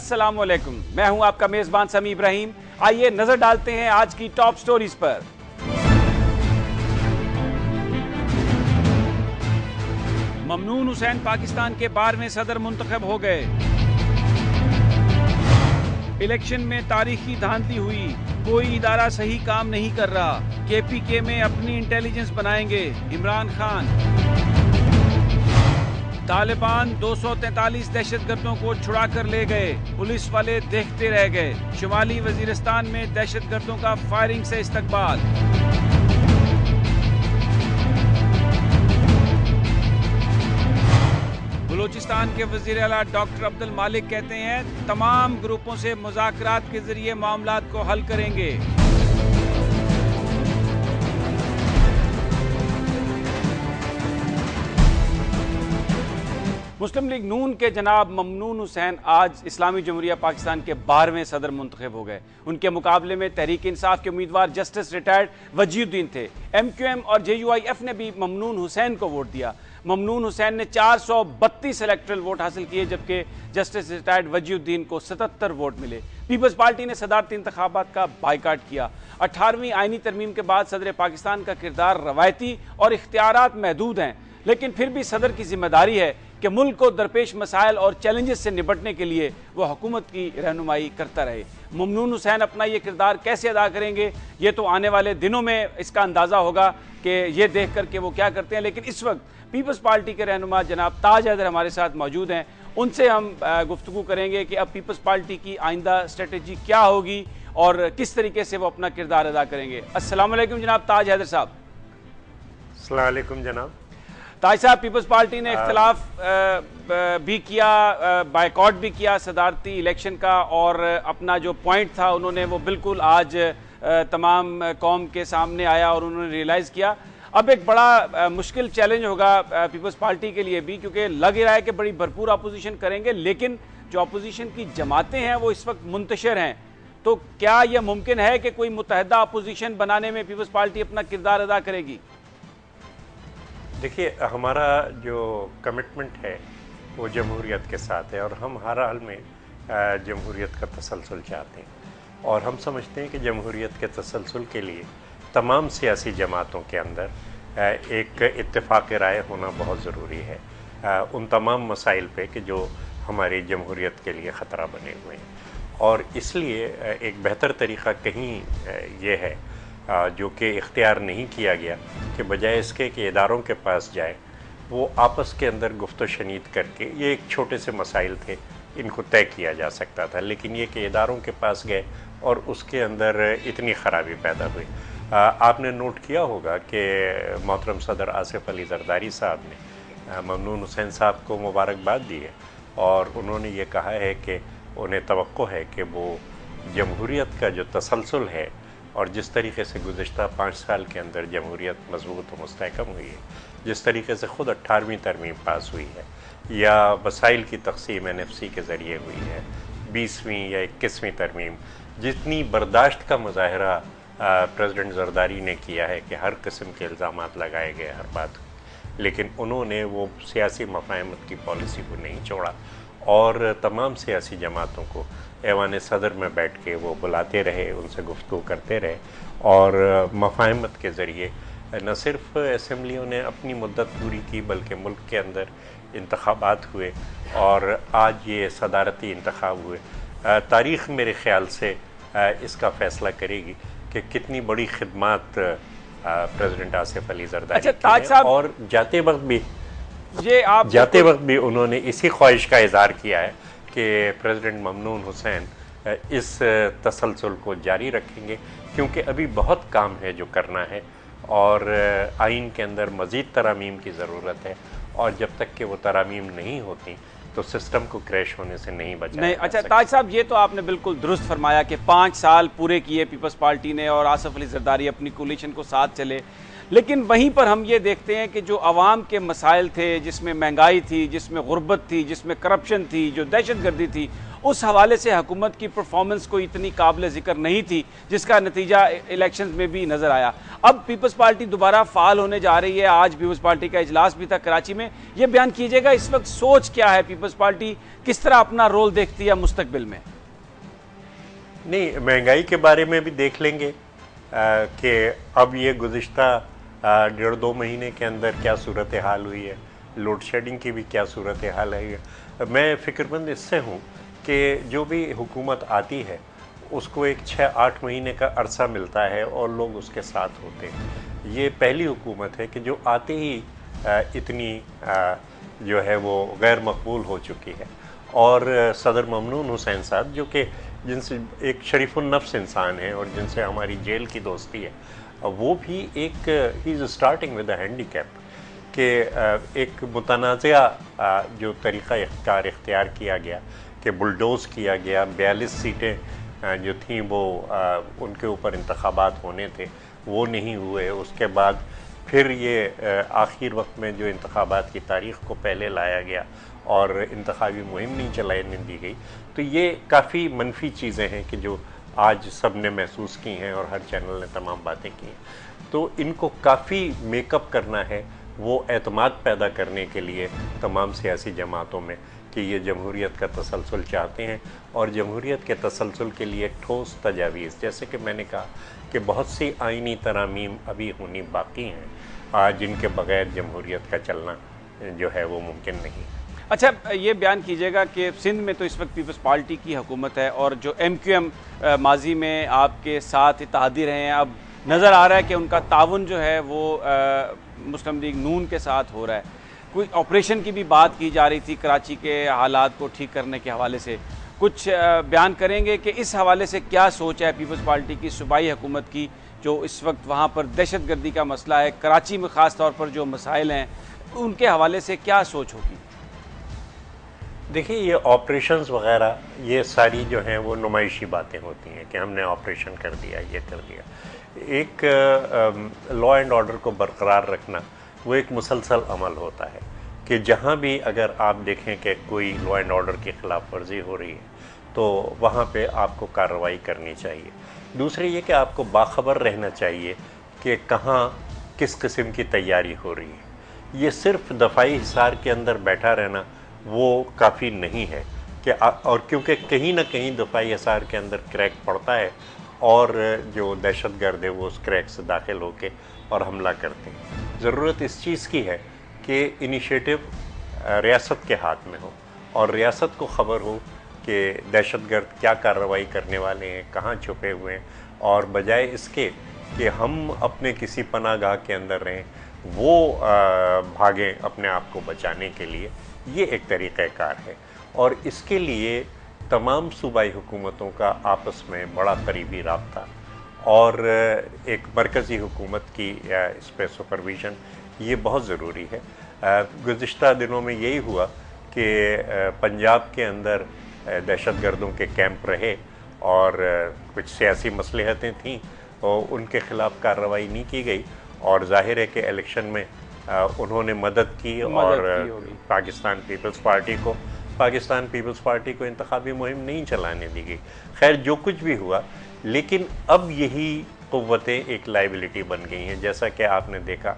अस्सलामुअलैकुम, मैं हूं आपका मेजबान समी इब्राहिम। आइए नजर डालते हैं आज की टॉप स्टोरीज पर। ममनून हुसैन पाकिस्तान के 12वें सदर मुंतखब हो गए। इलेक्शन में तारीखी धांधली हुई, कोई इदारा सही काम नहीं कर रहा, केपीके में अपनी इंटेलिजेंस बनाएंगे इमरान खान। तालिबान 243 दहशतगर्दों को छुड़ा कर ले गए, पुलिस वाले देखते रह गए। शुमाली वजीरिस्तान में दहशतगर्दों का फायरिंग से इस्तकबाल। बलूचिस्तान के वजीर आला डॉक्टर अब्दुल मालिक कहते हैं तमाम ग्रुपों से मुज़ाकरात के जरिए मामलात को हल करेंगे। मुस्लिम लीग नून के जनाब ममनून हुसैन आज इस्लामी जमहूरिया पाकिस्तान के 12वें सदर मुंतखब हो गए। उनके मुकाबले में तहरीक इंसाफ के उम्मीदवार जस्टिस रिटायर्ड वजीउद्दीन थे। MQM और JUIF ने भी ममनून हुसैन को वोट दिया। ममनून हुसैन ने 432 इलेक्ट्रल वोट हासिल किए, जबकि जस्टिस रिटायर्ड वजीउद्दीन को 77 वोट मिले। पीपल्स पार्टी ने सदारती इंतखाबात का बाइकाट किया। 18वीं आईनी तरमीम के बाद सदर पाकिस्तान का किरदार रवायती और इख्तियारात महदूद हैं, लेकिन फिर भी सदर की जिम्मेदारी है कि मुल्क को दरपेश मसाइल और चैलेंजेस से निपटने के लिए वह हुकूमत की रहनुमाई करता रहे। ममनून हुसैन अपना ये किरदार कैसे अदा करेंगे, ये तो आने वाले दिनों में इसका अंदाज़ा होगा कि ये देख कर के वो क्या करते हैं। लेकिन इस वक्त पीपल्स पार्टी के रहनुमा जनाब ताज हैदर हमारे साथ मौजूद हैं। उनसे हम गुफ्तगू करेंगे कि अब पीपल्स पार्टी की आइंदा स्ट्रेटजी क्या होगी और किस तरीके से वो अपना किरदार अदा करेंगे। अस्सलाम वालेकुम जनाब ताज हैदर साहब। अस्सलाम वालेकुम जनाब। ताज साहब, पीपल्स पार्टी ने इख्तिलाफ भी किया, बायकॉट भी किया सदारती इलेक्शन का, और अपना जो पॉइंट था उन्होंने वो बिल्कुल आज तमाम कौम के सामने आया और उन्होंने रियलाइज़ किया। अब एक बड़ा मुश्किल चैलेंज होगा पीपल्स पार्टी के लिए भी, क्योंकि लग रहा है कि बड़ी भरपूर अपोजिशन करेंगे, लेकिन जो अपोजिशन की जमातें हैं वो इस वक्त मुंतशिर हैं। तो क्या यह मुमकिन है कि कोई मुतहदा अपोजिशन बनाने में पीपल्स पार्टी अपना किरदार अदा करेगी? देखिए, हमारा जो कमिटमेंट है वो जमहूरियत के साथ है और हम हर हाल में जमहूरियत का तसलसल चाहते हैं। और हम समझते हैं कि जमहूरियत के तसलसल के लिए तमाम सियासी जमातों के अंदर एक इत्तेफाक राय होना बहुत ज़रूरी है उन तमाम मसाइल पे कि जो हमारी जमहूरियत के लिए ख़तरा बने हुए हैं। और इसलिए एक बेहतर तरीक़ा कहीं ये है जो कि इख्तियार नहीं किया गया कि बजाय इसके कि इदारों के पास जाए, वो आपस के अंदर गुफ्त शनीद करके, ये एक छोटे से मसाइल थे, इनको तय किया जा सकता था, लेकिन ये कि इदारों के पास गए और उसके अंदर इतनी ख़राबी पैदा हुई। आपने नोट किया होगा कि मोहतरम सदर आसिफ अली जरदारी साहब ने ममनून हुसैन साहब को मुबारकबाद दी है और उन्होंने ये कहा है कि उन्हें तवक्को है कि वो जमहूरियत का जो तसलसल है और जिस तरीके से गुज़िश्ता 5 साल के अंदर जमहूरियत मजबूत और मुस्तहकम हुई है, जिस तरीके से ख़ुद 18वीं तरमीम पास हुई है या वसाइल की तकसीम NFC के ज़रिए हुई है, 20वीं या 21वीं तरमीम, जितनी बर्दाश्त का मुजाहरा प्रेसिडेंट जरदारी ने किया है कि हर किस्म के इल्ज़ामात लगाए गए हर बात, लेकिन उन्होंने वो सियासी मफाहमत की पॉलिसी को नहीं छोड़ा और तमाम सियासी जमातों को ऐवान सदर में बैठ के वो बुलाते रहे, उनसे गुफ्तगू करते रहे और मफाहमत के ज़रिए न सिर्फ असम्बलियों ने अपनी मुद्दत पूरी की, बल्कि मुल्क के अंदर इंतखाबात हुए और आज ये सदारती इंतखाब हुए। तारीख़ मेरे ख़्याल से इसका फ़ैसला करेगी कि कितनी बड़ी खिदमत प्रेसिडेंट आसिफ अली जरदारी की है और जाते वक्त भी उन्होंने इसी ख्वाहिश का इज़हार किया है कि प्रेसिडेंट ममनून हुसैन इस तसलसल को जारी रखेंगे, क्योंकि अभी बहुत काम है जो करना है और आइन के अंदर मज़ीद तरामीम की ज़रूरत है और जब तक कि वो तरामीम नहीं होती तो सिस्टम को क्रैश होने से नहीं बचा नहीं। अच्छा ताज साहब, ये तो आपने बिल्कुल दुरुस्त फरमाया कि 5 साल पूरे किए पीपल्स पार्टी ने और आसिफ अली जरदारी अपनी कोलिशन को साथ चले, लेकिन वहीं पर हम ये देखते हैं कि जो आवाम के मसाइल थे, जिसमें महंगाई थी, जिसमें गुर्बत थी, जिसमें करप्शन थी, जो दहशतगर्दी थी, उस हवाले से हुकूमत की परफॉर्मेंस को इतनी काबिल ज़िक्र नहीं थी, जिसका नतीजा इलेक्शंस में भी नज़र आया। अब पीपल्स पार्टी दोबारा फाल होने जा रही है। आज पीपल्स पार्टी का इजलास भी था कराची में। ये बयान कीजिएगा, इस वक्त सोच क्या है, पीपल्स पार्टी किस तरह अपना रोल देखती है मुस्तकबिल में? नहीं, महंगाई के बारे में भी देख लेंगे कि अब ये गुज़िश्ता 1.5-2 महीने के अंदर क्या सूरत हाल हुई है, लोड शेडिंग की भी क्या सूरत हाल है। मैं फ़िक्रमंद इससे हूँ कि जो भी हुकूमत आती है उसको एक 6-8 महीने का अरसा मिलता है और लोग उसके साथ होते हैं। ये पहली हुकूमत है कि जो आते ही इतनी जो है वो गैर मकबूल हो चुकी है। और सदर ममनून हुसैन साहब, जो कि जिनसे एक शरीफुल नफ्स इंसान है और जिनसे हमारी जेल की दोस्ती है, वो भी एक he is starting with a handicap कि एक मुतनाज़ा जो तरीक़ा इख्तियार किया गया कि बुलडोज़ किया गया। 42 सीटें जो थीं वो उनके ऊपर इंतखाबात होने थे, वो नहीं हुए। उसके बाद फिर ये आखिर वक्त में जो इंतखाबात की तारीख़ को पहले लाया गया और इंतखाबी मुहिम नहीं चलाने दी गई। तो ये काफ़ी मनफी चीज़ें हैं कि जो आज सब ने महसूस की हैं और हर चैनल ने तमाम बातें की हैं। तो इनको काफ़ी मेकअप करना है, वो एतमाद पैदा करने के लिए तमाम सियासी जमातों में कि ये जमहूरियत का तसलसल चाहते हैं और जमहूरियत के तसलसल के लिए ठोस तजावीज़, जैसे कि मैंने कहा कि बहुत सी आइनी तरामीम अभी होनी बाकी हैं जिनके बग़ैर जमहूरियत का चलना जो है वो मुमकिन नहीं। अच्छा, ये बयान कीजिएगा कि सिंध में तो इस वक्त पीपल्स पार्टी की हुकूमत है और जो MQM माजी में आपके साथ इत्तेहादी रहे हैं, अब नज़र आ रहा है कि उनका ताउन जो है वो मुस्लिम लीग नून के साथ हो रहा है। कोई ऑपरेशन की भी बात की जा रही थी कराची के हालात को ठीक करने के हवाले से। कुछ बयान करेंगे कि इस हवाले से क्या सोच है पीपल्स पार्टी की सूबाई हुकूमत की, जो इस वक्त वहाँ पर दहशतगर्दी का मसला है, कराची में ख़ास तौर पर जो मसाइल हैं, उनके हवाले से क्या सोच होगी? देखिए, ये ऑपरेशंस वगैरह ये सारी जो हैं वो नुमाइशी बातें होती हैं कि हमने ऑपरेशन कर दिया, ये कर दिया। एक लॉ एंड ऑर्डर को बरकरार रखना वो एक मुसलसल अमल होता है कि जहाँ भी अगर आप देखें कि कोई लॉ एंड ऑर्डर की खिलाफ वर्जी हो रही है तो वहाँ पे आपको कार्रवाई करनी चाहिए। दूसरी ये कि आपको बाखबर रहना चाहिए कि कहाँ किस किस्म की तैयारी हो रही है। ये सिर्फ दफ़ाई हिसार के अंदर बैठा रहना वो काफ़ी नहीं है कि और क्योंकि कहीं ना कहीं दफ़ाई हिसार के अंदर क्रैक पड़ता है और जो दहशतगर्द है वो उस क्रैक से दाखिल होकर और हमला करते हैं। ज़रूरत इस चीज़ की है कि इनिशिएटिव रियासत के हाथ में हो और रियासत को ख़बर हो कि दहशतगर्द क्या कार्रवाई करने वाले हैं, कहाँ छुपे हुए हैं, और बजाय इसके कि हम अपने किसी पनाहगाह के अंदर रहें, वो भागें अपने आप को बचाने के लिए। ये एक तरीक़ाकार है और इसके लिए तमाम सूबाई हुकूमतों का आपस में बड़ा करीबी राब्ता और एक मरकज़ी हुकूमत की इस पर सुपरविज़न ये बहुत ज़रूरी है। गुज़िश्ता दिनों में यही हुआ कि पंजाब के अंदर दहशतगर्दों के कैंप रहे और कुछ सियासी मसलहतें थीं और उनके ख़िलाफ़ कार्रवाई नहीं की गई और ज़ाहिर है कि इलेक्शन में उन्होंने मदद की और पाकिस्तान पीपल्स पार्टी को इंतखाबी मुहिम नहीं चलाने दी गई। खैर, जो कुछ भी हुआ, लेकिन अब यही क़ुव्वतें एक लाइबिलिटी बन गई हैं। जैसा कि आपने देखा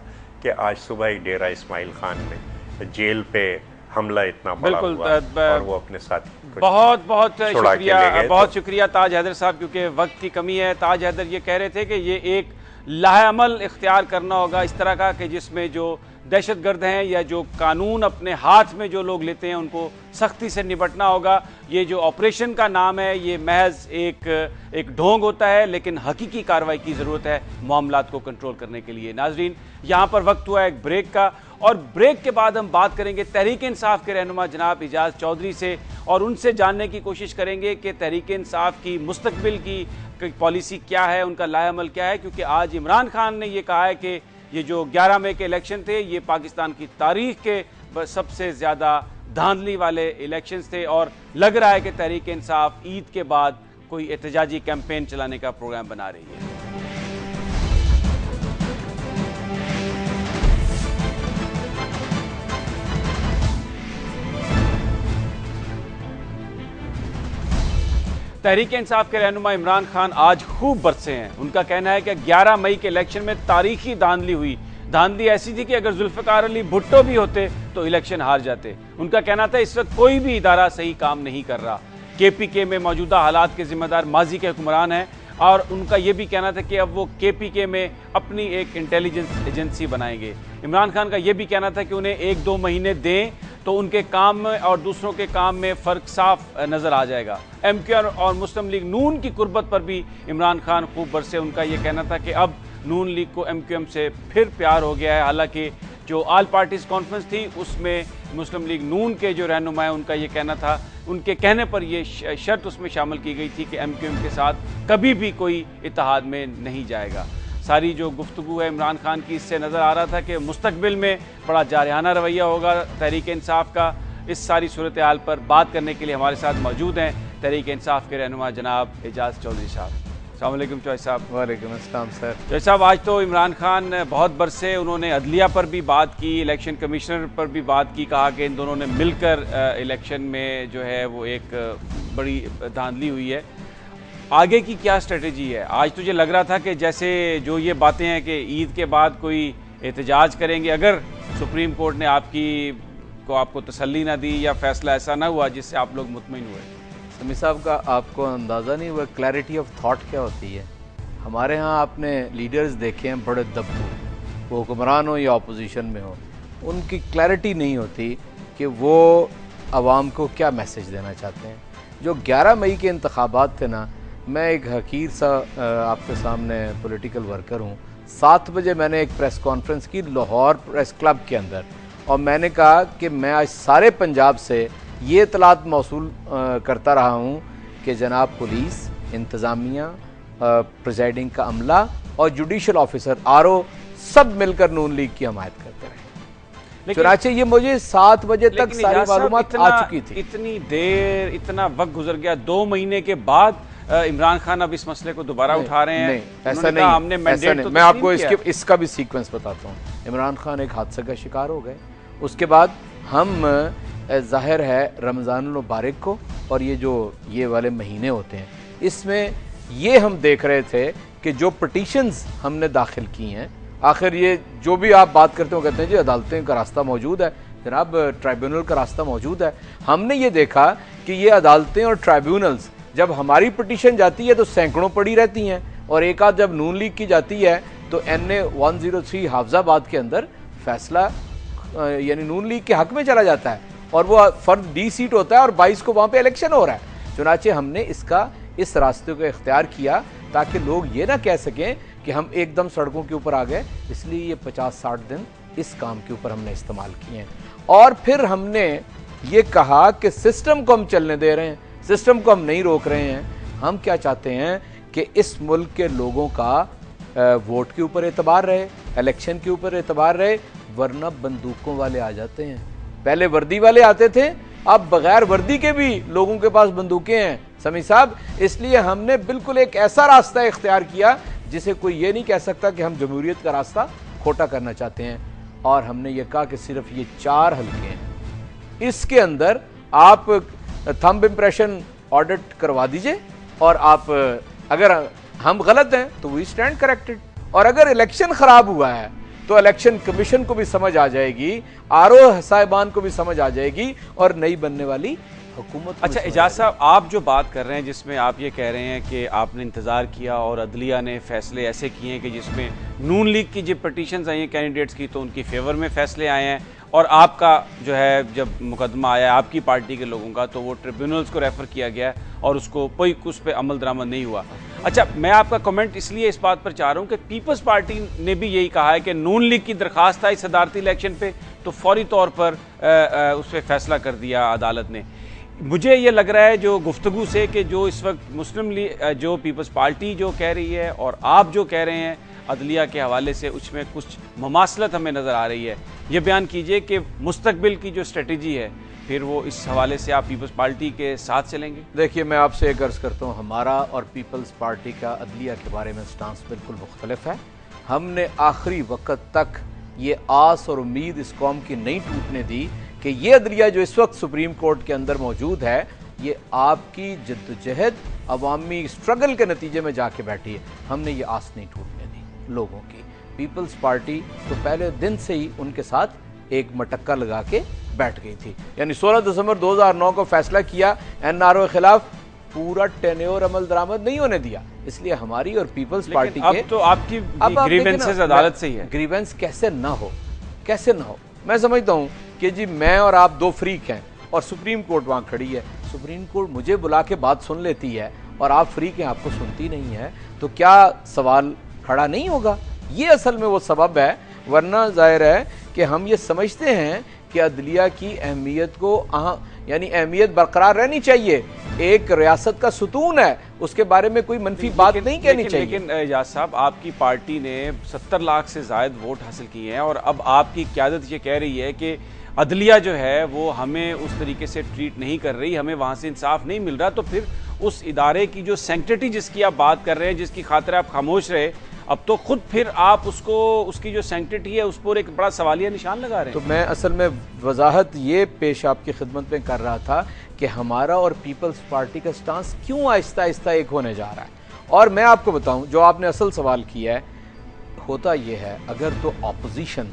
कि आज सुबह ही डेरा इस्माइल खान में जेल पे हमला इतना बड़ा हुआ और वो अपने साथी बहुत शुक्रिया ताज हैदर साहब, क्योंकि वक्त की कमी है। ताज हैदर ये कह रहे थे कि ये एक लाहेअमल इख्तियार करना होगा इस तरह का कि जिसमें जो दहशतगर्द हैं या जो कानून अपने हाथ में जो लोग लेते हैं उनको सख्ती से निपटना होगा। ये जो ऑपरेशन का नाम है ये महज एक ढोंग होता है, लेकिन हकीकी कार्रवाई की ज़रूरत है मामलात को कंट्रोल करने के लिए। नाजरीन, यहाँ पर वक्त हुआ एक ब्रेक का और ब्रेक के बाद हम बात करेंगे तहरीक इंसाफ के रहनुमा जनाब इजाज़ चौधरी से और उनसे जानने की कोशिश करेंगे कि तहरीक इंसाफ की मुस्तकबिल की पॉलिसी क्या है, उनका लाएअमल क्या है। क्योंकि आज इमरान खान ने यह कहा है कि ये जो 11 मई के इलेक्शन थे ये पाकिस्तान की तारीख के सबसे ज़्यादा धांधली वाले इलेक्शंस थे और लग रहा है कि तहरीक इंसाफ ईद के बाद कोई एहतजाजी कैंपेन चलाने का प्रोग्राम बना रही है। तहरीक इंसाफ के रहनुमा इमरान खान आज खूब बरसे हैं। उनका कहना है कि 11 मई के इलेक्शन में तारीखी धांधली हुई। धांधली ऐसी थी कि अगर जुल्फिकार अली भुट्टो भी होते तो इलेक्शन हार जाते। उनका कहना था इस वक्त कोई भी इदारा सही काम नहीं कर रहा। KPK में मौजूदा हालात के जिम्मेदार माजी के हुक्मरान हैं और उनका यह भी कहना था कि अब वो KPK में अपनी एक इंटेलिजेंस एजेंसी बनाएंगे। इमरान खान का यह भी कहना था कि उन्हें 1-2 महीने दें तो उनके काम में और दूसरों के काम में फ़र्क साफ नज़र आ जाएगा। MQ और मुस्लिम लीग नून की कुर्बत पर भी इमरान खान खूब बरसे। उनका यह कहना था कि अब नून लीग को MQM से फिर प्यार हो गया है। हालांकि जो ऑल पार्टीज़ कॉन्फ्रेंस थी उसमें मुस्लिम लीग नून के जो रहनुमा है उनका ये कहना था, उनके कहने पर यह शर्त उसमें शामिल की गई थी कि MQM के साथ कभी भी कोई इत्तेहाद में नहीं जाएगा। सारी जो गुफ्तगू है इमरान खान की, इससे नज़र आ रहा था कि मुस्तकबिल में बड़ा जारहाना रवैया होगा तहरीक इंसाफ का। इस सारी सूरत हाल पर बात करने के लिए हमारे साथ मौजूद हैं तहरीक इंसाफ के रहनुमा जनाब एजाज चौधरी साहब। अस्सलाम वालेकुम चौधरी साहब। वालेकुम अस्सलाम सर। चौधरी साहब, आज तो इमरान खान बहुत बरसे, उन्होंने अदलिया पर भी बात की, इलेक्शन कमिश्नर पर भी बात की, कहा कि इन दोनों ने मिलकर इलेक्शन में जो है वो एक बड़ी धांधली हुई है। आगे की क्या स्ट्रेटजी है? आज तुझे लग रहा था कि जैसे जो ये बातें हैं कि ईद के बाद कोई एहतजाज करेंगे अगर सुप्रीम कोर्ट ने आपको तसल्ली ना दी या फैसला ऐसा ना हुआ जिससे आप लोग मुतमईन हुए। समी साहब का आपको अंदाज़ा नहीं हुआ क्लैरिटी ऑफ थॉट क्या होती है। हमारे यहाँ आपने लीडर्स देखे हैं बड़े दब्बू, वो हुक्मरान हो या अपोजिशन में हो, उनकी क्लैरिटी नहीं होती कि वो आवाम को क्या मैसेज देना चाहते हैं। जो 11 मई के इंतखाबात थे ना, मैं एक हकीर सा आपके सामने पॉलिटिकल वर्कर हूँ। 7 बजे मैंने एक प्रेस कॉन्फ्रेंस की लाहौर प्रेस क्लब के अंदर, और मैंने कहा कि मैं आज सारे पंजाब से ये इतलात मौसूल करता रहा हूँ कि जनाब पुलिस, इंतज़ामिया, प्रिजाइडिंग का अमला और जुडिशल ऑफिसर RO सब मिलकर नून लीग की हमायत करते रहे। चुनाचे ये मुझे 7 बजे तक सारी मालूमात आ चुकी थी। इतनी देर, इतना वक्त गुजर गया, 2 महीने के बाद इमरान खान अब इस मसले को दोबारा उठा रहे हैं। नहीं, ऐसा नहीं, हमने ऐसा नहीं। मैं आपको इसका भी सीक्वेंस बताता हूँ। इमरान खान एक हादसे का शिकार हो गए, उसके बाद हम जाहिर है रमज़ानुल मुबारक को और ये वाले महीने होते हैं, इसमें ये हम देख रहे थे कि जो पिटीशंस हमने दाखिल की हैं, आखिर ये जो भी आप बात करते हो कहते हैं जी अदालतें का रास्ता मौजूद है। जनाब ट्राइब्यूनल का रास्ता मौजूद है। हमने ये देखा कि ये अदालतें और ट्राइब्यूनल्स जब हमारी पिटीशन जाती है तो सैकड़ों पड़ी रहती हैं, और एक आध जब नून लीग की जाती है तो NA 103 हाफजाबाद के अंदर फैसला यानी नून लीग के हक में चला जाता है, और वो फर्द D सीट होता है और 22 को वहाँ पे इलेक्शन हो रहा है। चुनाचे हमने इस रास्ते को इख्तियार किया ताकि लोग ये ना कह सकें कि हम एकदम सड़कों के ऊपर आ गए। इसलिए ये 50-60 दिन इस काम के ऊपर हमने इस्तेमाल किए हैं, और फिर हमने ये कहा कि सिस्टम को हम चलने दे रहे हैं, सिस्टम को हम नहीं रोक रहे हैं। हम क्या चाहते हैं कि इस मुल्क के लोगों का वोट के ऊपर एतबार रहे, इलेक्शन के ऊपर एतबार रहे, वरना बंदूकों वाले आ जाते हैं। पहले वर्दी वाले आते थे, अब बगैर वर्दी के भी लोगों के पास बंदूकें हैं समी साहब। इसलिए हमने बिल्कुल एक ऐसा रास्ता इख्तियार किया जिसे कोई ये नहीं कह सकता कि हम जमहूरियत का रास्ता खोटा करना चाहते हैं। और हमने ये कहा कि सिर्फ ये 4 हल्के हैं, इसके अंदर आप थंब इम्प्रेशन ऑडिट करवा दीजिए, और आप अगर हम गलत हैं तो वी स्टैंड करेक्टेड, और अगर इलेक्शन खराब हुआ है तो इलेक्शन कमीशन को भी समझ आ जाएगी, RO साहिबान को भी समझ आ जाएगी, और नई बनने वाली हुकूमत। अच्छा एजाज साहब, आप जो बात कर रहे हैं जिसमें आप ये कह रहे हैं कि आपने इंतज़ार किया और अदलिया ने फैसले ऐसे किए हैं कि जिसमें नून लीग की जो पटिशन्स आई हैं कैंडिडेट्स की तो उनकी फेवर में फैसले आए हैं, और आपका जो है जब मुकदमा आया आपकी पार्टी के लोगों का तो वो ट्रिब्यूनल्स को रेफ़र किया गया और उसको कोई उस पर अमल दरामद नहीं हुआ। अच्छा, मैं आपका कमेंट इसलिए इस बात पर चाह रहा हूँ कि पीपल्स पार्टी ने भी यही कहा है कि नून लीग की दरख्वास्त आई सदारती इलेक्शन पे तो फौरी तौर पर उस पर फैसला कर दिया अदालत ने। मुझे ये लग रहा है जो गुफ्तगू से कि जो इस वक्त मुस्लिम लीग जो पीपल्स पार्टी जो कह रही है और आप जो कह रहे हैं अदलिया के हवाले से, उसमें कुछ ममासलत हमें नज़र आ रही है। ये बयान कीजिए कि मुस्तकबिल की जो स्ट्रेटजी है फिर वो इस हवाले से आप पीपल्स पार्टी के साथ चलेंगे? देखिए, मैं आपसे एक अर्ज़ करता हूँ, हमारा और पीपल्स पार्टी का अदलिया के बारे में स्टांस बिल्कुल मुख्तलिफ है। हमने आखिरी वक्त तक ये आस और उम्मीद इस कौम की नहीं टूटने दी कि ये अदलिया जो इस वक्त सुप्रीम कोर्ट के अंदर मौजूद है ये आपकी जद्दोजहद अवामी स्ट्रगल के नतीजे में जाके बैठी है। हमने ये आस नहीं टूटने दी लोगों की। पीपल्स पार्टी तो पहले दिन से ही उनके साथ एक मटक्का लगा के बैठ गई थी। यानी 16 दिसंबर 2009 को फैसला किया एनआरओ के खिलाफ, पूरा टेन्योर अमल दरामद नहीं होने दिया। इसलिए हमारी और पीपल्स पार्टी के अब तो आपकी ग्रीवेंसेस अदालत से ही है। ग्रीवेंस कैसे ना हो, कैसे ना हो। मैं समझता हूँ कि जी मैं और आप दो फ्रीक हैं और सुप्रीम कोर्ट वहाँ खड़ी है, सुप्रीम कोर्ट मुझे बुला के बात सुन लेती है और आप फ्रीक हैं, आपको सुनती नहीं है, तो क्या सवाल खड़ा नहीं होगा? ये असल में वो सबब है। वरना जाहिर है कि हम ये समझते हैं कि अदलिया की अहमियत को यानी अहमियत बरकरार रहनी चाहिए। एक रियासत का सुतून है, उसके बारे में कोई मनफी बात नहीं कहनी चाहिए। लेकिन एजाज साहब, आपकी पार्टी ने 70 लाख से ज्यादा वोट हासिल किए हैं और अब आपकी क़यादत ये कह रही है कि अदलिया जो है वो हमें उस तरीके से ट्रीट नहीं कर रही, हमें वहाँ से इंसाफ नहीं मिल रहा। तो फिर उस इदारे की जो सैंक्टिटी जिसकी आप बात कर रहे हैं, जिसकी खातिर आप खामोश रहे, अब तो खुद फिर आप उसकी जो सैंक्टिटी है उस पर एक बड़ा सवालिया निशान लगा रहे हैं। तो मैं असल में वजाहत ये पेश आपकी खिदमत में कर रहा था कि हमारा और पीपल्स पार्टी का स्टांस क्यों आहिस्ता आहिस्ता एक होने जा रहा है। और मैं आपको बताऊं, जो आपने असल सवाल किया है, होता यह है अगर तो अपोजिशन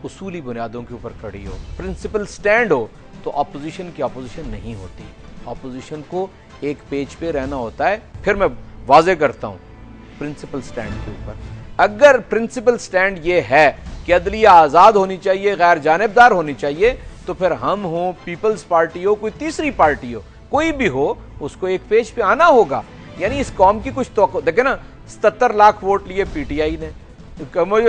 उसूली बुनियादों के ऊपर खड़ी हो, प्रिंसिपल स्टैंड हो, तो अपोजिशन की अपोजिशन नहीं होती। अपोजिशन को एक पेज पे रहना होता है। फिर मैं वाजे करता हूं प्रिंसिपल स्टैंड के ऊपर। अगर प्रिंसिपल स्टैंड ये है कि अदलिया आज़ाद होनी चाहिए, गैर जानिबदार होनी चाहिए, तो फिर हम हो, पीपल्स पार्टी हो, कोई तीसरी पार्टी हो, कोई भी हो, उसको एक पेज पे आना होगा। यानी इस कौम की कुछ तो देखे ना, 77 लाख वोट लिए पीटीआई ने,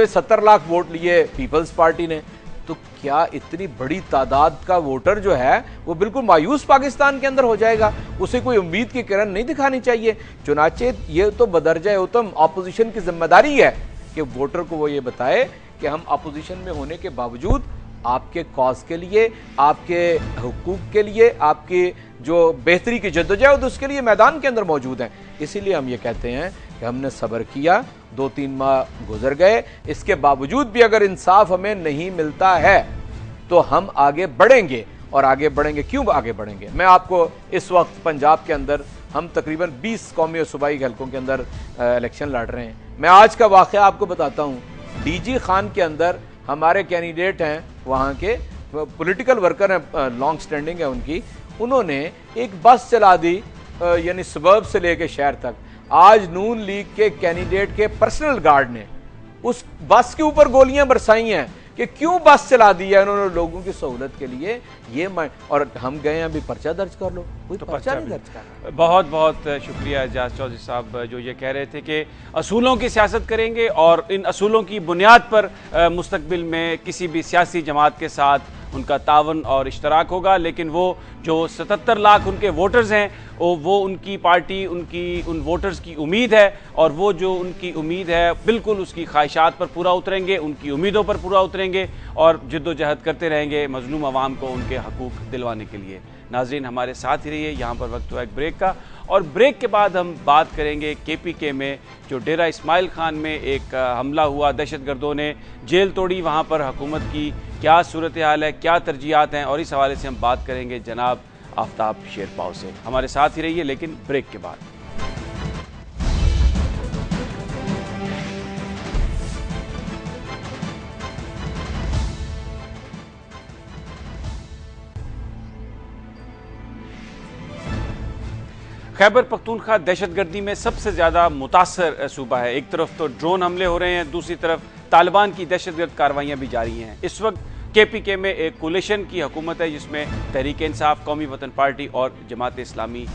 70 लाख वोट लिए पीपल्स पार्टी ने, तो क्या इतनी बड़ी तादाद का वोटर जो है वो बिल्कुल मायूस पाकिस्तान के अंदर हो जाएगा? उसे कोई उम्मीद की किरण नहीं दिखानी चाहिए। चुनाचे ये तो बदरजा उत्तम अपोजिशन की जिम्मेदारी है कि वोटर को वो ये बताए कि हम अपोजिशन में होने के बावजूद आपके कॉज के लिए, आपके हुकूक के लिए, आपके जो बेहतरी की जद्दोजहद उसके लिए मैदान के अंदर मौजूद हैं। इसीलिए हम ये कहते हैं कि हमने सब्र किया, 2-3 माह गुजर गए, इसके बावजूद भी अगर इंसाफ हमें नहीं मिलता है तो हम आगे बढ़ेंगे। और आगे बढ़ेंगे, क्यों आगे बढ़ेंगे? मैं आपको इस वक्त पंजाब के अंदर हम तकरीबन 20 कौमी और सूबाई हलकों के अंदर इलेक्शन लड़ रहे हैं। मैं आज का वाक़या आपको बताता हूँ। डीजी खान के अंदर हमारे कैंडिडेट हैं, वहाँ के पॉलिटिकल वर्कर हैं, लॉन्ग स्टैंडिंग है उनकी, उन्होंने एक बस चला दी यानी सबर्ब से लेके शहर तक। आज नून लीग के कैंडिडेट के पर्सनल गार्ड ने उस बस के ऊपर गोलियां बरसाई हैं कि क्यों बस चला दी है उन्होंने लोगों की सहूलत के लिए। ये और हम गए हैं, अभी पर्चा दर्ज कर लो, कोई तो पर्चा नहीं दर्ज कर। बहुत बहुत शुक्रिया एजाज चौधरी साहब, जो ये कह रहे थे कि असूलों की सियासत करेंगे और इन असूलों की बुनियाद पर मुस्तकबिल में किसी भी सियासी जमात के साथ उनका तावन और इश्तराक होगा। लेकिन वो जो 77 लाख उनके वोटर्स हैं, वो उनकी पार्टी, उन वोटर्स की उम्मीद है, और वो जो उनकी उम्मीद है बिल्कुल उसकी ख्वाहिशात पर पूरा उतरेंगे, उनकी उम्मीदों पर पूरा उतरेंगे और जिद्दोजहद करते रहेंगे मजलूम आवाम को उनके हकूक़ दिलवाने के लिए। नाज़रीन, हमारे साथ ही रहिए। यहाँ पर वक्त हुआ एक ब्रेक का, और ब्रेक के बाद हम बात करेंगे KPK में जो डेरा इस्माइल खान में एक हमला हुआ, दहशतगर्दों ने जेल तोड़ी, वहाँ पर हुकूमत की क्या सूरत हाल है, क्या तरजीहात हैं, और इस हवाले से हम बात करेंगे जनाब आफ्ताब शेरपाव से। हमारे साथ ही रहिए, लेकिन ब्रेक के बाद। खैबर पख्तूनख्वा दहशतगर्दी में सबसे ज़्यादा मुतासर सूबा है। एक तरफ तो ड्रोन हमले हो रहे हैं, दूसरी तरफ तालिबान की दहशतगर्द कार्रवाइयाँ भी जारी हैं। इस वक्त KPK में एक कोलिशन की हुकूमत है जिसमें तहरीक इंसाफ, कौमी वतन पार्टी और जमात इस्लामी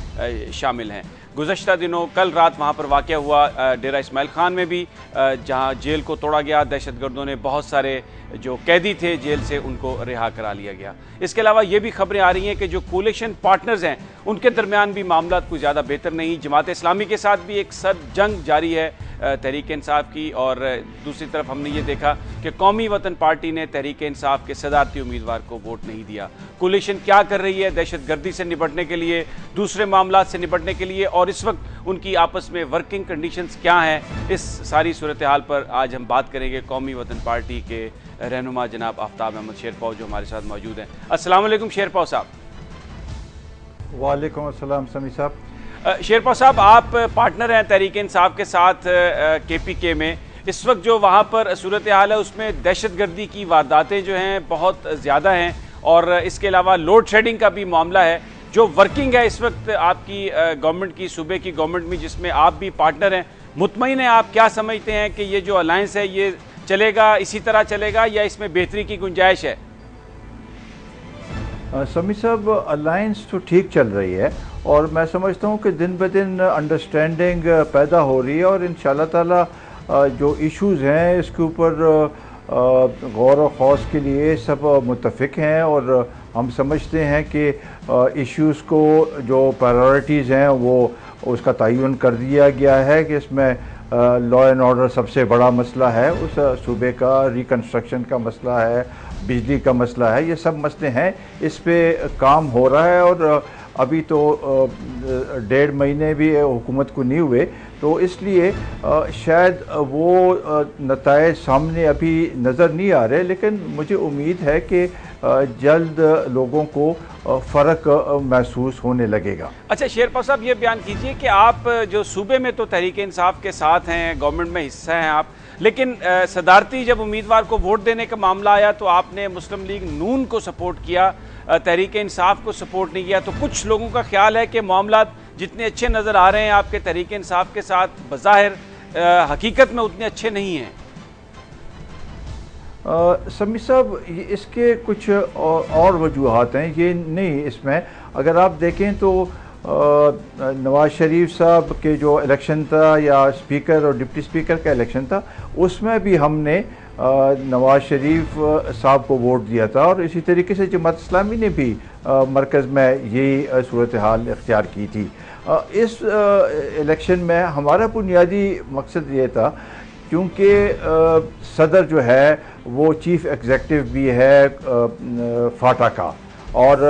शामिल हैं। गुज़श्ता दिनों कल रात वहाँ पर वाक़या हुआ डेरा इस्माइल खान में भी, जहाँ जेल को तोड़ा गया, दहशतगर्दों ने बहुत सारे जो कैदी थे जेल से उनको रिहा करा लिया गया। इसके अलावा ये भी खबरें आ रही हैं कि जो कोलिशन पार्टनर्स हैं उनके दरमियान भी मामला कुछ ज़्यादा बेहतर नहीं। जमात इस्लामी के साथ भी एक सर्द जंग जारी है तहरीक इंसाफ की, और दूसरी तरफ हमने ये देखा कि कौमी वतन पार्टी ने तहरीक इंसाफ के सदारती उम्मीदवार को वोट नहीं दिया। कोलिशन क्या कर रही है दहशतगर्दी से निपटने के लिए, दूसरे मामला से निपटने के लिए, और इस वक्त उनकी आपस में वर्किंग कंडीशंस क्या हैं, इस सारी सूरत हाल पर आज हम बात करेंगे कौमी वतन पार्टी के रहनुमा जनाब आफ्ताब अहमद शेरपाव जो हमारे साथ मौजूद हैं। अस्सलाम वालेकुम शेरपाव साहब। वालेकुम अस्सलाम समी साहब। शेरपा साहब, आप पार्टनर हैं तहरीक इंसाफ के साथ KPK में। इस वक्त जो वहाँ पर सूरत हाल है उसमें दहशतगर्दी की वारदातें जो हैं बहुत ज़्यादा हैं और इसके अलावा लोड शेडिंग का भी मामला है। जो वर्किंग है इस वक्त आपकी गवर्नमेंट की, सूबे की गवर्नमेंट में, जिसमें आप भी पार्टनर हैं, मुतमईन हैं आप? क्या समझते हैं कि ये जो अलायंस है ये चलेगा, इसी तरह चलेगा या इसमें बेहतरी की गुंजाइश है? समी साहब, अलायंस तो ठीक चल रही है और मैं समझता हूँ कि दिन ब दिन अंडरस्टैंडिंग पैदा हो रही है और इंशाल्लाह ताला जो इश्यूज़ हैं इसके ऊपर गौर व खौस के लिए सब मुत्तफिक हैं और हम समझते हैं कि इश्यूज़ को जो प्रायोरिटीज़ हैं वो उसका तयन कर दिया गया है कि इसमें लॉ एंड ऑर्डर सबसे बड़ा मसला है, उस सूबे का रिकन्स्ट्रक्शन का मसला है, बिजली का मसला है, ये सब मसले हैं, इस पे काम हो रहा है और अभी तो 1.5 महीने भी हुकूमत को नहीं हुए, तो इसलिए शायद वो नताइज सामने अभी नज़र नहीं आ रहे, लेकिन मुझे उम्मीद है कि जल्द लोगों को फ़र्क महसूस होने लगेगा। अच्छा शेरपा साहब, ये बयान कीजिए कि आप जो सूबे में तो तहरीक इंसाफ के साथ हैं, गवर्नमेंट में हिस्सा हैं आप, लेकिन सदारती जब उम्मीदवार को वोट देने का मामला आया तो आपने मुस्लिम लीग नून को सपोर्ट किया, तहरीक इंसाफ को सपोर्ट नहीं किया। तो कुछ लोगों का ख्याल है कि मामला जितने अच्छे नज़र आ रहे हैं आपके तहरीक इंसाफ के साथ, बज़ाहिर हकीकत में उतने अच्छे नहीं हैं। समी साहब, इसके कुछ और वजूहात हैं, ये नहीं, इसमें अगर आप देखें तो नवाज शरीफ साहब के जो इलेक्शन था या स्पीकर और डिप्टी स्पीकर का इलेक्शन था, उसमें भी हमने नवाज शरीफ साहब को वोट दिया था और इसी तरीके से जमात इस्लामी ने भी मरकज़ में यही सूरत हाल इख्तियार की थी। इस इलेक्शन में हमारा बुनियादी मकसद ये था, क्योंकि सदर जो है वो चीफ एग्जेक्टिव भी है फाटा का और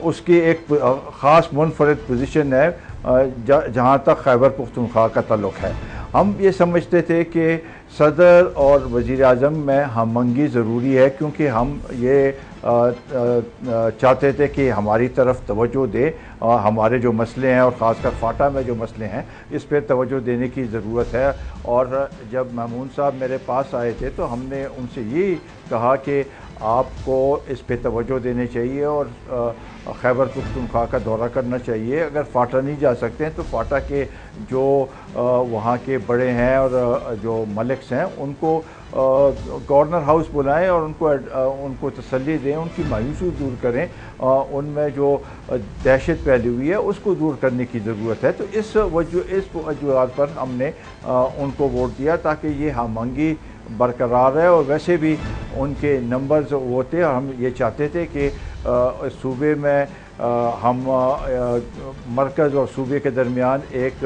उसकी एक ख़ास मुनफरद पोजीशन है जहाँ तक खैबर पख्तूनख्वा का ताल्लुक़ है। हम ये समझते थे कि सदर और वज़ीर आज़म में हमंगी ज़रूरी है, क्योंकि हम ये चाहते थे कि हमारी तरफ तवज्जो दे, हमारे जो मसले हैं और ख़ासकर फाटा में जो मसले हैं इस पर तवज्जो देने की ज़रूरत है। और जब मामून साहब मेरे पास आए थे तो हमने उनसे यही कहा कि आपको इस पे तवज्जो देनी चाहिए और खैबर पख्तूनख्वा का दौरा करना चाहिए। अगर फाटा नहीं जा सकते हैं तो फाटा के जो वहाँ के बड़े हैं और जो मलिक्स हैं उनको गवर्नर हाउस बुलाएं और उनको तसल्ली दें, उनकी मायूसी दूर करें, उनमें जो दहशत फैली हुई है उसको दूर करने की ज़रूरत है। तो इस वजूहत पर हमने उनको वोट दिया ताकि ये हमंगी बरकरार है और वैसे भी उनके नंबर्स वो थे और हम ये चाहते थे कि सूबे में हम मरकज़ और सूबे के दरमियान एक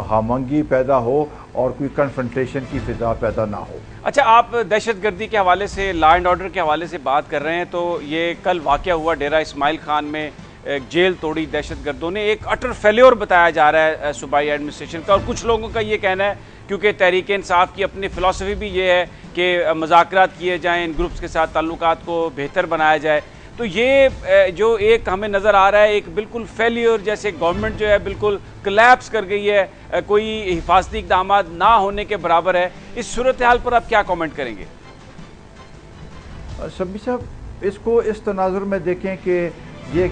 हमंगी पैदा हो और कोई कन्फ्रंटेशन की फ़िज़ा पैदा ना हो। अच्छा, आप दहशतगर्दी के हवाले से, लॉ एंड ऑर्डर के हवाले से बात कर रहे हैं, तो ये कल वाक़या हुआ डेरा इस्माइल खान में, जेल तोड़ी दहशतगर्दों ने, एक अटर फेल्योर बताया जा रहा है सूबाई एडमिनिस्ट्रेशन का। और कुछ लोगों का ये कहना है, क्योंकि तहरीक इंसाफ की अपनी फ़िलासफ़ी भी ये है कि मुज़ाकरात किए जाएँ, इन ग्रुप्स के साथ ताल्लुकात को बेहतर बनाया जाए, तो ये जो एक हमें नज़र आ रहा है एक बिल्कुल फेलियर, जैसे गवर्नमेंट जो है बिल्कुल कोलैप्स कर गई है, कोई हिफाजती इक़दाम ना होने के बराबर है। इस सूरत हाल पर आप क्या कमेंट करेंगे? शब्बी साहब, इसको इस तनाजुर में देखें कि ये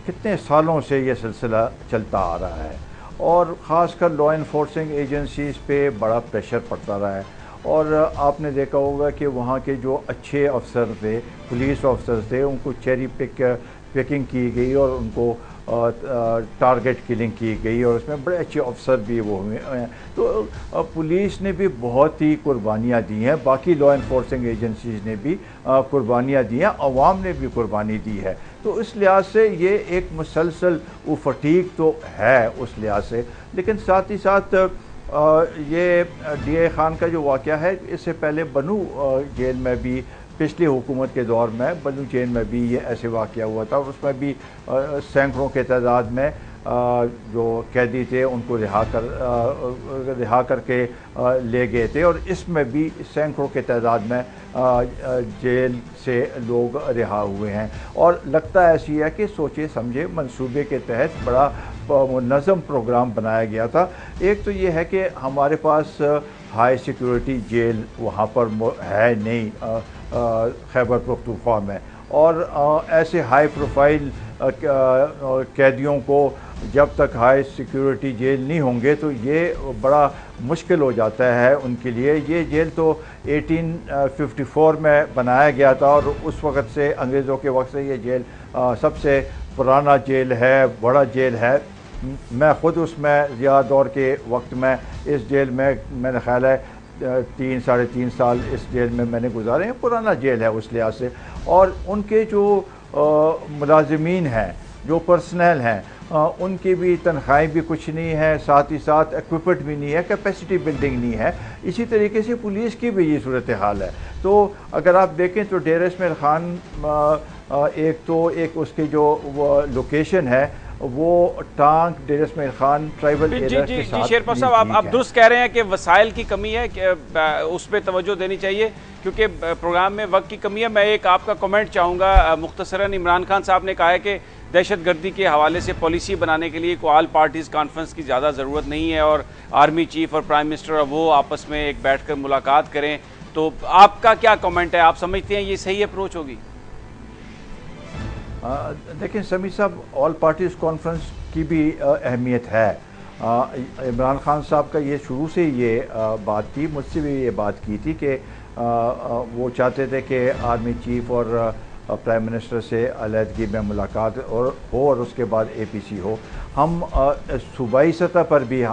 कितने सालों से ये सिलसिला चलता आ रहा है और ख़ासकर लॉ इन्फोर्सिंग एजेंसीज़ पे बड़ा प्रेशर पड़ता रहा है और आपने देखा होगा कि वहाँ के जो अच्छे अफसर थे, पुलिस अफसर थे, उनको चेरी पिकिंग की गई और उनको टारगेट किलिंग की गई और उसमें बड़े अच्छे अफसर भी वो हुए हैं। तो पुलिस ने भी बहुत ही कुर्बानियाँ दी हैं, बाकी लॉ इन्फोर्सिंग एजेंसीज़ ने भी कुर्बानियाँ दी हैं, अवाम ने भी कुर्बानी दी है। तो इस लिहाज से ये एक मुसलसल फटीक तो है उस लिहाज से, लेकिन साथ ही साथ ये DA खान का जो वाक़या है, इससे पहले बनू जेल में भी पिछली हुकूमत के दौर में बनू जेल में भी ये ऐसे वाक़या हुआ था और उसमें भी सैकड़ों के तादाद में जो कैदी थे उनको रिहा करके ले गए थे, और इसमें भी सैकड़ों के तादाद में जेल से लोग रिहा हुए हैं। और लगता ऐसी है कि सोचे समझे मंसूबे के तहत बड़ा मुनज़्ज़म प्रोग्राम बनाया गया था। एक तो ये है कि हमारे पास हाई सिक्योरिटी जेल वहाँ पर है नहीं खैबर पख्तूनख्वा में, और ऐसे हाई प्रोफाइल कैदियों को जब तक हाई सिक्योरिटी जेल नहीं होंगे तो ये बड़ा मुश्किल हो जाता है उनके लिए। ये जेल तो 1854 में बनाया गया था, और उस वक़्त से अंग्रेज़ों के वक्त से ये जेल सबसे पुराना जेल है, बड़ा जेल है। मैं ख़ुद उसमें ज़िया दौर के वक्त में इस जेल में मेरा ख़्याल है 3-3.5 साल इस जेल में मैंने गुजारे हैं। पुराना जेल है उस लिहाज से, और उनके जो मुलाजिमीन हैं, जो पर्सनल हैं, उनकी भी तनख्वाहें भी कुछ नहीं है, साथ ही साथ इक्विपमेंट भी नहीं है, कैपेसिटी बिल्डिंग नहीं है। इसी तरीके से पुलिस की भी ये सूरत हाल है। तो अगर आप देखें तो डेर इस्माइल खान एक उसकी जो लोकेशन है वो टांग डेर इस्माइल खान ट्राइबल एरिया के साथ। जी शेरपा साहब, आप दुरुस्त कह रहे हैं कि वसाइल की कमी है, उस पर तवज्जो देनी चाहिए क्योंकि प्रोग्राम में वक्त की कमी है। मैं एक आपका कमेंट चाहूँगा मुख्तसरन। इमरान खान साहब ने कहा है कि दहशतगर्दी के हवाले से पॉलिसी बनाने के लिए कोई ऑल पार्टीज़ कॉन्फ्रेंस की ज़्यादा ज़रूरत नहीं है, और आर्मी चीफ और प्राइम मिनिस्टर वो आपस में एक बैठ कर मुलाकात करें। तो आपका क्या कमेंट है? आप समझते हैं ये सही अप्रोच होगी? देखिए समी साहब, ऑल पार्टीज़ कॉन्फ्रेंस की भी अहमियत है। इमरान खान साहब का ये शुरू से ये बात थी, मुझसे भी ये बात की थी कि वो चाहते थे कि आर्मी चीफ और प्राइम मिनिस्टर से अलहदगी में मुलाकात और उसके बाद APC हो। हम सूबाई सतह पर भी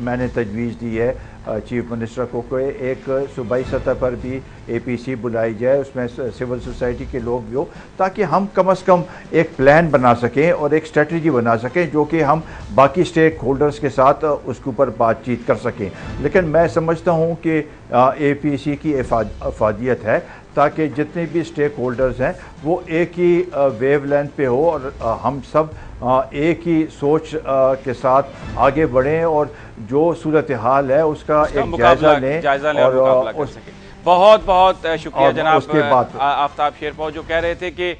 मैंने तजवीज़ दी है चीफ मिनिस्टर को कि एक सूबाई सतह पर भी APC बुलाई जाए, उसमें सिविल सोसाइटी के लोग भी हो, ताकि हम कम से कम एक प्लान बना सकें और एक स्ट्रेटजी बना सकें जो कि हम बाकी स्टेक होल्डर्स के साथ उसके ऊपर बातचीत कर सकें। लेकिन मैं समझता हूँ कि APC की अफादियत है ताकि जितने भी स्टेक होल्डर्स हैं वो एक ही वेव लेंथ पे हो और हम सब एक ही सोच के साथ आगे बढ़ें और जो सूरत हाल है उसका एक जायज़ा लें और बहुत बहुत शुक्रिया जनाब आफ्ताब शेरपा जो कह रहे थे कि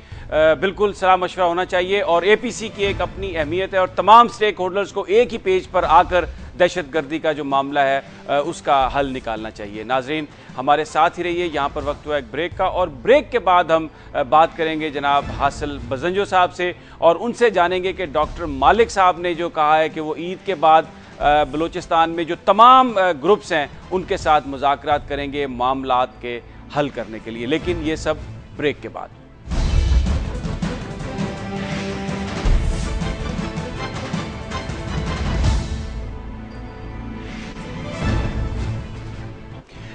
बिल्कुल सलाह मशवरा होना चाहिए और APC की एक अपनी अहमियत है और तमाम स्टेक होल्डर्स को एक ही पेज पर आकर दहशतगर्दी का जो मामला है उसका हल निकालना चाहिए। नाजरीन हमारे साथ ही रहिए, यहाँ पर वक्त हुआ एक ब्रेक का और ब्रेक के बाद हम बात करेंगे जनाब हासिल बजंजो साहब से और उनसे जानेंगे कि डॉक्टर मालिक साहब ने जो कहा है कि वो ईद के बाद बलूचिस्तान में जो तमाम ग्रुप्स हैं उनके साथ मुज़ाकरात करेंगे मामलात के हल करने के लिए, लेकिन ये सब ब्रेक के बाद।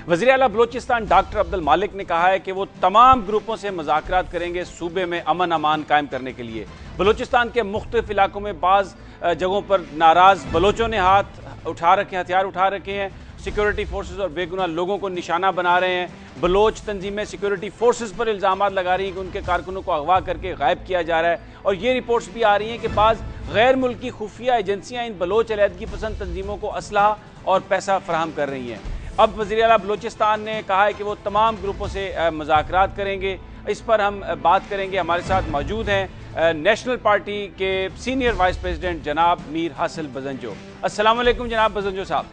वज़ीर आला बलूचिस्तान डॉक्टर अब्दुल मालिक ने कहा है कि वो तमाम ग्रुपों से मुज़ाकरात करेंगे सूबे में अमन अमान कायम करने के लिए। बलूचिस्तान के मुख्तलिफ इलाकों में बाज़ जगहों पर नाराज़ बलोचों ने हथियार उठा रखे हैं, सिक्योरिटी फोर्सेस और बेगुनाह लोगों को निशाना बना रहे हैं। बलोच तंजीमें सिक्योरिटी फोर्सेस पर इल्ज़ाम लगा रही हैं कि उनके कारकुनों को अगवा करके गायब किया जा रहा है और ये रिपोर्ट्स भी आ रही हैं कि बाज़ गैर मुल्की खुफिया एजेंसियाँ इन बलोच अलहदगी पसंद तंजीमों को असलहा और पैसा फराहम कर रही हैं। अब वज़ीर आला बलूचिस्तान ने कहा है कि वो तमाम ग्रुपों से मुज़ाकरात करेंगे। इस पर हम बात करेंगे। हमारे साथ मौजूद हैं नेशनल पार्टी के सीनियर वाइस प्रेसिडेंट जनाब मीर हासिल बजंजो। अस्सलाम वालेकुम जनाब बजंजो साहब।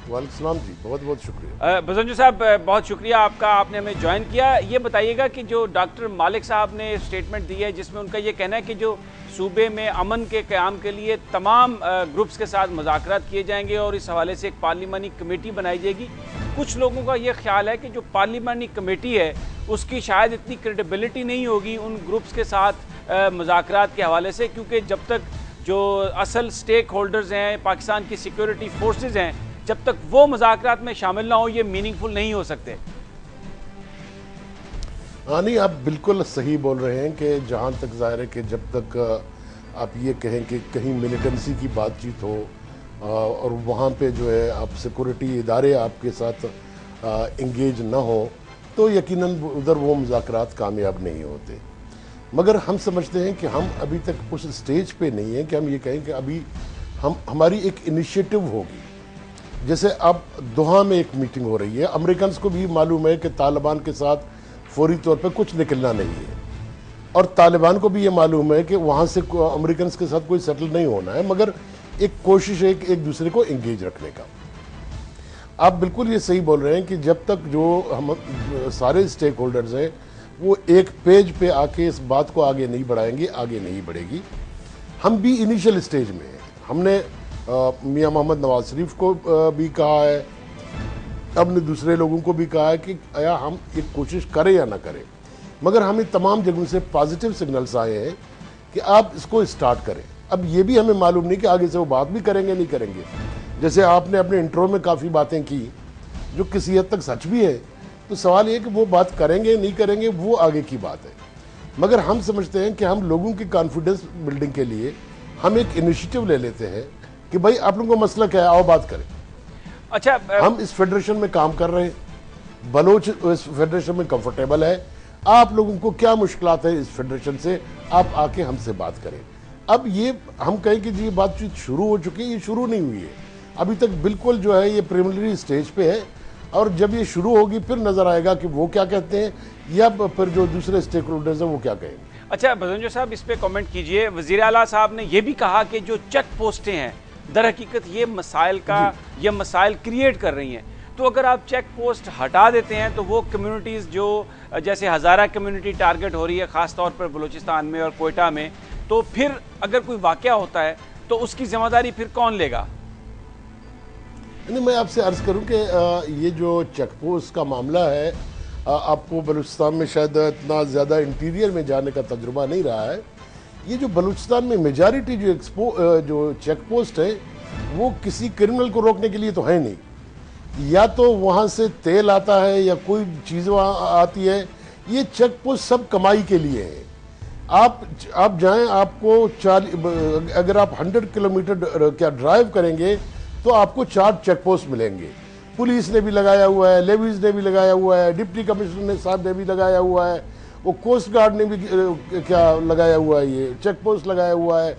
वालेकुम सलाम जी, बहुत बहुत शुक्रिया। बजंजो साहब बहुत शुक्रिया आपका, आपने हमें ज्वाइन किया। ये बताइएगा कि जो डॉक्टर मालिक साहब ने स्टेटमेंट दी है जिसमें उनका ये कहना है कि जो सूबे में अमन के क़याम के लिए तमाम ग्रुप्स के साथ मुज़ाकरात किए जाएंगे और इस हवाले से एक पार्लिमानी कमेटी बनाई जाएगी। कुछ लोगों का ये ख्याल है कि जो पार्लिमानी कमेटी है उसकी शायद इतनी क्रेडिबिलिटी नहीं होगी उन ग्रुप्स के साथ मुज़ाकरात के हवाले से, क्योंकि जब तक जो असल स्टेक होल्डर्स हैं पाकिस्तान की सिक्योरिटी फोर्सेज हैं जब तक वो मुज़ाकरात में शामिल ना हो ये मीनिंगफुल नहीं हो सकते। हाँ नहीं, आप बिल्कुल सही बोल रहे हैं कि जहाँ तक जाहिर है कि जब तक आप ये कहें कि कहीं मिलिटेंसी की बातचीत हो और वहाँ पे जो है आप सिक्योरिटी इदारे आपके साथ इंगेज ना हो तो यकीनन उधर वो मुज़ाकरात कामयाब नहीं होते। मगर हम समझते हैं कि हम अभी तक उस स्टेज पे नहीं हैं कि हम ये कहें कि अभी हमारी एक इनिशिएटिव होगी। जैसे अब दोहा में एक मीटिंग हो रही है, अमेरिकन को भी मालूम है कि तालिबान के साथ फौरी तौर पे कुछ निकलना नहीं है, और तालिबान को भी ये मालूम है कि वहाँ से अमेरिकन के साथ कोई सेटल नहीं होना है, मगर एक कोशिश है कि एक दूसरे को एंगेज रखने का। आप बिल्कुल ये सही बोल रहे हैं कि जब तक जो हम सारे स्टेक होल्डर्स हैं वो एक पेज पे आके इस बात को आगे नहीं बढ़ाएंगे, आगे नहीं बढ़ेगी। हम भी इनिशियल स्टेज में हैं। हमने मियां मोहम्मद नवाज शरीफ को भी कहा है, हमने दूसरे लोगों को भी कहा है कि या हम एक कोशिश करें या ना करें, मगर हमें तमाम जगहों से पॉजिटिव सिग्नल्स आए हैं कि आप इसको स्टार्ट करें। अब ये भी हमें मालूम नहीं कि आगे से वो बात भी करेंगे नहीं करेंगे। जैसे आपने अपने इंट्रो में काफ़ी बातें की जो किसी हद तक सच भी है, तो सवाल ये कि वो बात करेंगे नहीं करेंगे वो आगे की बात है। मगर हम समझते हैं कि हम लोगों की कॉन्फिडेंस बिल्डिंग के लिए हम एक इनिशिएटिव ले लेते हैं कि भाई आप लोगों को मसला क्या है, आओ बात करें। अच्छा, हम इस फेडरेशन में काम कर रहे हैं, बलोच इस फेडरेशन में कंफर्टेबल है, आप लोगों को क्या मुश्किलात है इस फेडरेशन से, आप आके हमसे बात करें। अब ये हम कहें कि जी ये बातचीत शुरू हो चुकी है, ये शुरू नहीं हुई है अभी तक, बिल्कुल जो है ये प्रिलिमिनरी स्टेज पे है, और जब ये शुरू होगी फिर नजर आएगा कि वो क्या कहते हैं या फिर जो दूसरे स्टेक होल्डर्स हैं वो क्या कहेंगे। अच्छा बजंजो साहब, इस पे कमेंट कीजिए। वजीर आला साहब ने यह भी कहा कि जो चेक पोस्टें हैं दर हकीकत ये मसाइल क्रिएट कर रही हैं, तो अगर आप चेक पोस्ट हटा देते हैं तो वो कम्युनिटीज़ जो जैसे हज़ारा कम्युनिटी टारगेट हो रही है ख़ास तौर पर बलूचिस्तान में और कोयटा में, तो फिर अगर कोई वाक़या होता है तो उसकी जिम्मेदारी फिर कौन लेगा? नहीं, मैं आपसे अर्ज़ करूं कि ये जो चेक पोस्ट का मामला है, आपको बलूचिस्तान में शायद इतना ज़्यादा इंटीरियर में जाने का तजुर्बा नहीं रहा है। ये जो बलूचिस्तान में मेजॉरिटी जो चेक पोस्ट है वो किसी क्रिमिनल को रोकने के लिए तो है नहीं, या तो वहाँ से तेल आता है या कोई चीज़ वहाँ आती है। ये चेक पोस्ट सब कमाई के लिए है। आप जाएं, आपको अगर आप 100 किलोमीटर क्या ड्राइव करेंगे तो आपको 4 चेक पोस्ट मिलेंगे। पुलिस ने भी लगाया हुआ है, लेवीज ने भी लगाया हुआ है, डिप्टी कमिश्नर साहब ने भी लगाया हुआ है, वो कोस्ट गार्ड ने भी क्या लगाया हुआ है, ये चेक पोस्ट लगाया हुआ है।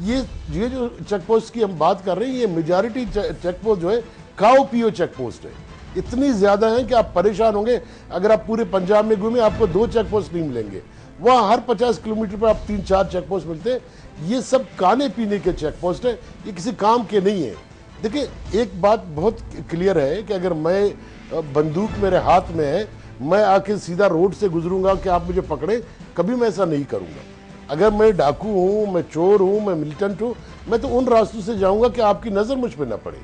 ये जो चेक पोस्ट की हम बात कर रहे हैं, ये मेजॉरिटी चेक पोस्ट जो है खाओ पियो चेक पोस्ट है। इतनी ज़्यादा है कि आप परेशान होंगे। अगर आप पूरे पंजाब में घूमें आपको 2 चेक पोस्ट नहीं मिलेंगे, वहाँ हर 50 किलोमीटर पर आप 3-4 चेक पोस्ट मिलते हैं। ये सब खाने पीने के चेक पोस्ट है, ये किसी काम के नहीं है। देखिए, एक बात बहुत क्लियर है कि अगर मैं बंदूक मेरे हाथ में है, मैं आके सीधा रोड से गुजरूंगा कि आप मुझे पकड़े, कभी मैं ऐसा नहीं करूंगा। अगर मैं डाकू हूँ, मैं चोर हूँ, मैं मिलिटेंट हूँ, मैं तो उन रास्तों से जाऊंगा कि आपकी नज़र मुझ पर ना पड़े।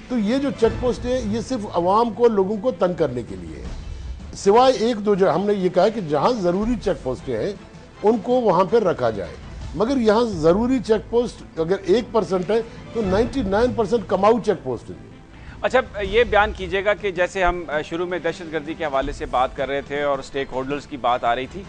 तो ये जो चेक पोस्ट है ये सिर्फ आवाम को, लोगों को तंग करने के लिए है। सिवाय 1-2 जगह हमने ये कहा कि जहाँ ज़रूरी चेक पोस्टें हैं उनको वहाँ पर रखा जाए, मगर यहाँ ज़रूरी चेक पोस्ट अगर 1% है तो 99% कमाऊ चेक पोस्ट है। अच्छा, ये बयान कीजिएगा कि जैसे हम शुरू में दहशतगर्दी के हवाले से बात कर रहे थे और स्टेक होल्डर्स की बात आ रही थी,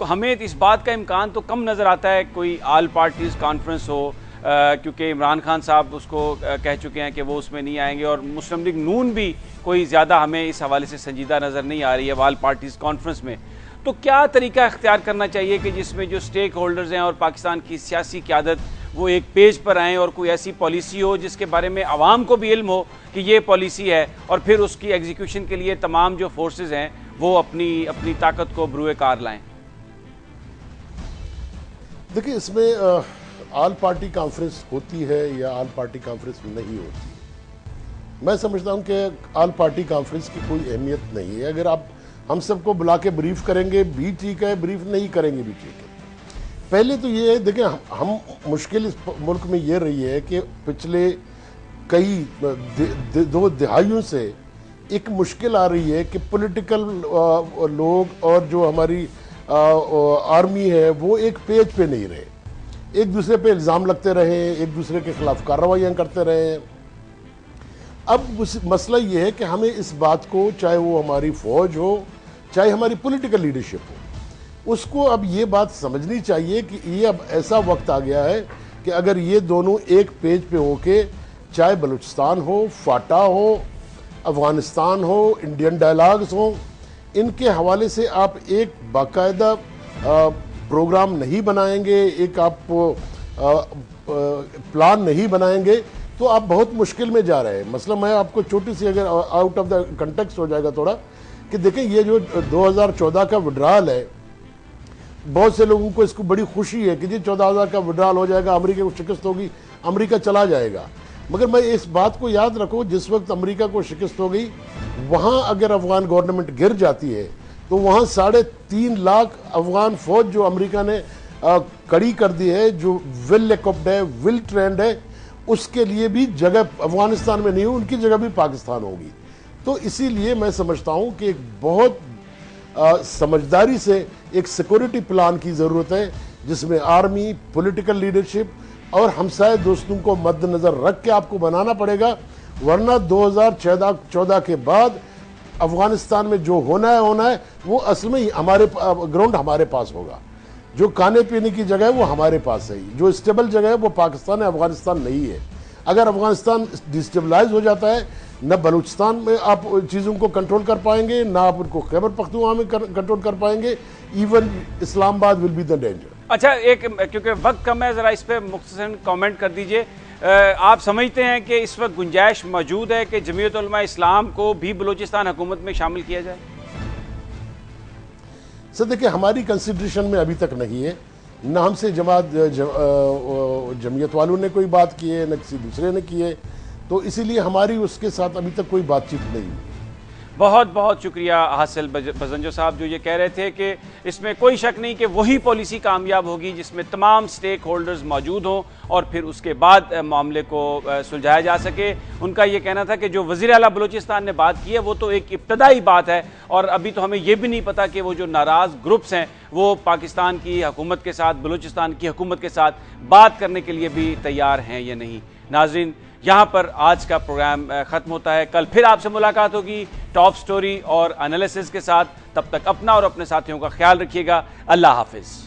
हमें इस बात का इम्कान तो कम नज़र आता है कोई ऑल पार्टीज़ कॉन्फ्रेंस हो, क्योंकि इमरान खान साहब उसको कह चुके हैं कि वो उसमें नहीं आएंगे, और मुस्लिम लीग नून भी कोई ज़्यादा हमें इस हवाले से संजीदा नज़र नहीं आ रही है ऑल पार्टीज़ कॉन्फ्रेंस में। तो क्या तरीका इख्तियार करना चाहिए कि जिसमें जो स्टेक होल्डर्स हैं और पाकिस्तान की सियासी क़यादत वो एक पेज पर आएँ और कोई ऐसी पॉलिसी हो जिसके बारे में आवाम को भी इल्म हो कि ये पॉलिसी है, और फिर उसकी एग्जीक्यूशन के लिए तमाम जो फोर्सेज हैं वो अपनी ताकत को बरूए कार लाएं? देखिए, इसमें ऑल पार्टी कॉन्फ्रेंस होती है या ऑल पार्टी कॉन्फ्रेंस नहीं होती है। मैं समझता हूं कि ऑल पार्टी कॉन्फ्रेंस की कोई अहमियत नहीं है। अगर आप हम सबको बुला के ब्रीफ करेंगे भी ठीक है, ब्रीफ नहीं करेंगे भी ठीक है। पहले तो ये है, देखिए, हम मुश्किल इस मुल्क में ये रही है कि पिछले कई 2 दहाइयों से एक मुश्किल आ रही है कि पॉलिटिकल लोग और जो हमारी आर्मी है वो एक पेज पे नहीं रहे, एक दूसरे पे इल्ज़ाम लगते रहे, एक दूसरे के खिलाफ कार्रवाइयाँ करते रहे। अब मसला ये है कि हमें इस बात को, चाहे वो हमारी फौज हो चाहे हमारी पॉलिटिकल लीडरशिप हो, उसको अब ये बात समझनी चाहिए कि ये अब ऐसा वक्त आ गया है कि अगर ये दोनों एक पेज पे होके, चाहे बलूचिस्तान हो, फाटा हो, अफ़गानिस्तान हो, इंडियन डायलॉग्स हो, इनके हवाले से आप एक बाकायदा प्रोग्राम नहीं बनाएंगे, एक आप प्लान नहीं बनाएंगे, तो आप बहुत मुश्किल में जा रहे हैं। मसला मैं आपको छोटी सी, अगर आउट ऑफ द कंटेक्स्ट हो जाएगा थोड़ा, कि देखें ये जो 2014 का विड्रॉल है, बहुत से लोगों को इसको बड़ी खुशी है कि जी 14,000 का विड्रॉल हो जाएगा, अमेरिका को शिकस्त होगी, अमेरिका चला जाएगा। मगर मैं इस बात को याद रखो, जिस वक्त अमेरिका को शिकस्त हो गई, वहाँ अगर अफगान गवर्नमेंट गिर जाती है तो वहाँ 3.5 लाख अफगान फौज जो अमेरिका ने कड़ी कर दी है, जो वेल इक्विप्ड है, वेल ट्रेंड है, उसके लिए भी जगह अफगानिस्तान में नहीं हो, उनकी जगह भी पाकिस्तान होगी। तो इसीलिए मैं समझता हूँ कि एक बहुत समझदारी से एक सिक्योरिटी प्लान की ज़रूरत है, जिसमें आर्मी, पॉलिटिकल लीडरशिप और हमसाये दोस्तों को मद्देनज़र रख के आपको बनाना पड़ेगा, वरना 2014 के बाद अफगानिस्तान में जो होना है वो असल में हमारे ग्राउंड हमारे पास होगा। जो खाने पीने की जगह है वो हमारे पास है, जो स्टेबल जगह है वो पाकिस्तान है, अफगानिस्तान नहीं है। अगर अफगानिस्तान डिस्टेबलाइज हो जाता है, न बलूचिस्तान में आप चीज़ों को कंट्रोल कर पाएंगे, ना आप उनको खैबर पख्तूनख्वा में कंट्रोल कर पाएंगे, even Islamabad will be the danger. अच्छा, एक क्योंकि वक्त कम है, ज़रा इस पर मुख्तसरन कमेंट कर दीजिए। आप समझते हैं कि इस वक्त गुंजाइश मौजूद है कि जमीयत उलमा इस्लाम को भी बलूचिस्तान हुकूमत में शामिल किया जाए? सर देखिए, हमारी कंसिडरेशन में अभी तक नहीं है, न हमसे जमीयत वालों ने कोई बात की है, न किसी दूसरे ने की है, तो इसीलिए हमारी उसके साथ अभी तक कोई बातचीत नहीं हुई। बहुत बहुत शुक्रिया हासिल बजंजो साहब, जो ये कह रहे थे कि इसमें कोई शक नहीं कि वही पॉलिसी कामयाब होगी जिसमें तमाम स्टेक होल्डर्स मौजूद हों और फिर उसके बाद मामले को सुलझाया जा सके। उनका ये कहना था कि जो वज़ीर आला बलूचिस्तान ने बात की है वो तो एक इब्तदाई बात है, और अभी तो हमें ये भी नहीं पता कि वो जो नाराज़ ग्रुप्स हैं वो पाकिस्तान की हुकूमत के साथ, बलूचिस्तान की हुकूमत के साथ बात करने के लिए भी तैयार हैं या नहीं। नाज़रीन, यहाँ पर आज का प्रोग्राम ख़त्म होता है। कल फिर आपसे मुलाकात होगी टॉप स्टोरी और एनालिसिस के साथ। तब तक अपना और अपने साथियों का ख्याल रखिएगा। अल्लाह हाफिज़।